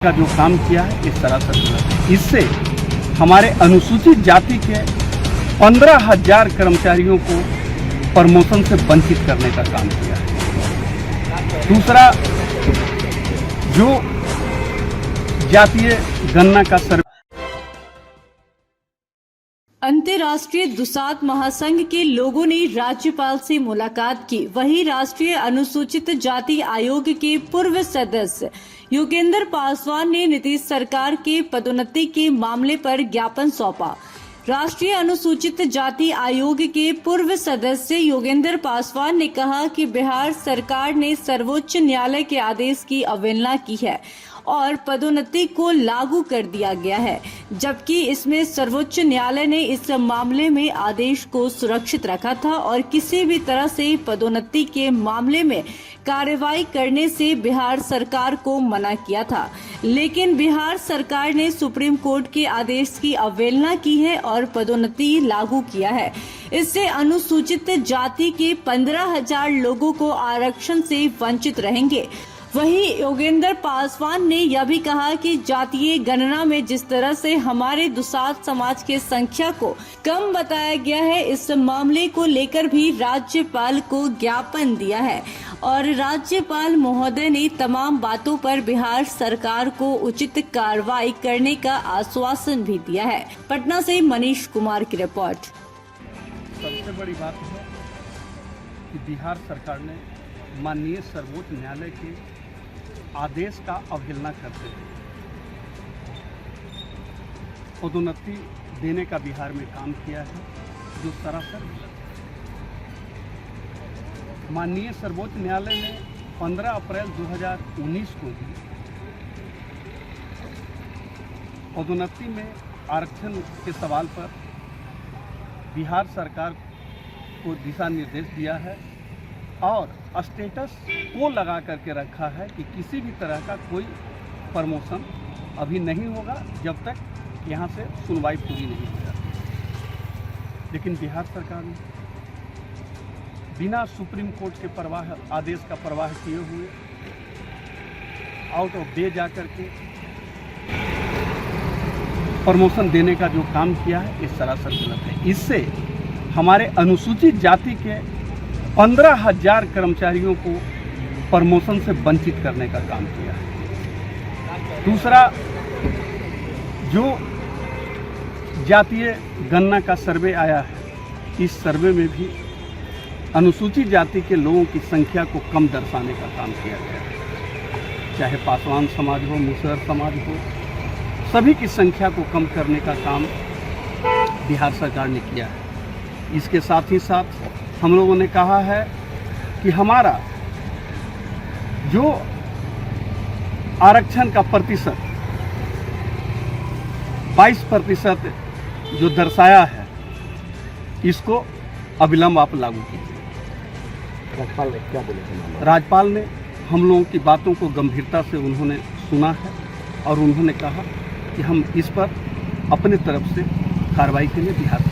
का जो काम किया है इस तरह से गलत है। इससे हमारे अनुसूचित जाति के 15,000 कर्मचारियों को प्रमोशन से वंचित करने का काम किया है। दूसरा, जो जातीय गणना का सर्वे अंतर्राष्ट्रीय दुसाध महासंघ के लोगों ने राज्यपाल से मुलाकात की। वहीं राष्ट्रीय अनुसूचित जाति आयोग के पूर्व सदस्य योगेंद्र पासवान ने नीतीश सरकार के पदोन्नति के मामले पर ज्ञापन सौंपा। राष्ट्रीय अनुसूचित जाति आयोग के पूर्व सदस्य योगेंद्र पासवान ने कहा कि बिहार सरकार ने सर्वोच्च न्यायालय के आदेश की अवहेलना की है और पदोन्नति को लागू कर दिया गया है, जबकि इसमें सर्वोच्च न्यायालय ने इस मामले में आदेश को सुरक्षित रखा था और किसी भी तरह से पदोन्नति के मामले में कार्रवाई करने से बिहार सरकार को मना किया था। लेकिन बिहार सरकार ने सुप्रीम कोर्ट के आदेश की अवहेलना की है और पदोन्नति लागू किया है। इससे अनुसूचित जाति के 15,000 लोगों को आरक्षण से वंचित रहेंगे। वहीं योगेंद्र पासवान ने यह भी कहा कि जातीय गणना में जिस तरह से हमारे दुसाध समाज के संख्या को कम बताया गया है, इस मामले को लेकर भी राज्यपाल को ज्ञापन दिया है और राज्यपाल महोदय ने तमाम बातों पर बिहार सरकार को उचित कार्रवाई करने का आश्वासन भी दिया है। पटना से मनीष कुमार की रिपोर्ट। सबसे बड़ी बात है कि बिहार सरकार ने माननीय सर्वोच्च न्यायालय के आदेश का अवहेलना करते हुए पदोन्नति देने का बिहार में काम किया है, जो सरासर गलत है। माननीय सर्वोच्च न्यायालय ने 15 अप्रैल 2019 को भी पदोन्नति में आरक्षण के सवाल पर बिहार सरकार को दिशा निर्देश दिया है और स्टेटस को लगा करके रखा है कि किसी भी तरह का कोई प्रमोशन अभी नहीं होगा जब तक यहाँ से सुनवाई पूरी नहीं हो जाती। लेकिन बिहार सरकार ने बिना सुप्रीम कोर्ट के परवाह आदेश का परवाह किए हुए आउट ऑफ डे जाकर के प्रमोशन देने का जो काम किया है इस तरह से गलत है। इससे हमारे अनुसूचित जाति के 15,000 कर्मचारियों को प्रमोशन से वंचित करने का काम किया है। दूसरा, जो जातीय गणना का सर्वे आया है, इस सर्वे में भी अनुसूचित जाति के लोगों की संख्या को कम दर्शाने का काम किया गया है। चाहे पासवान समाज हो, मुसहर समाज हो, सभी की संख्या को कम करने का काम बिहार सरकार ने किया है। इसके साथ ही साथ हम लोगों ने कहा है कि हमारा जो आरक्षण का प्रतिशत 22% जो दर्शाया है, इसको अविलंब आप लागू कीजिए। राज्यपाल ने क्या बोले? राज्यपाल ने हम लोगों की बातों को गंभीरता से उन्होंने सुना है और उन्होंने कहा कि हम इस पर अपने तरफ से कार्रवाई के लिए बिहार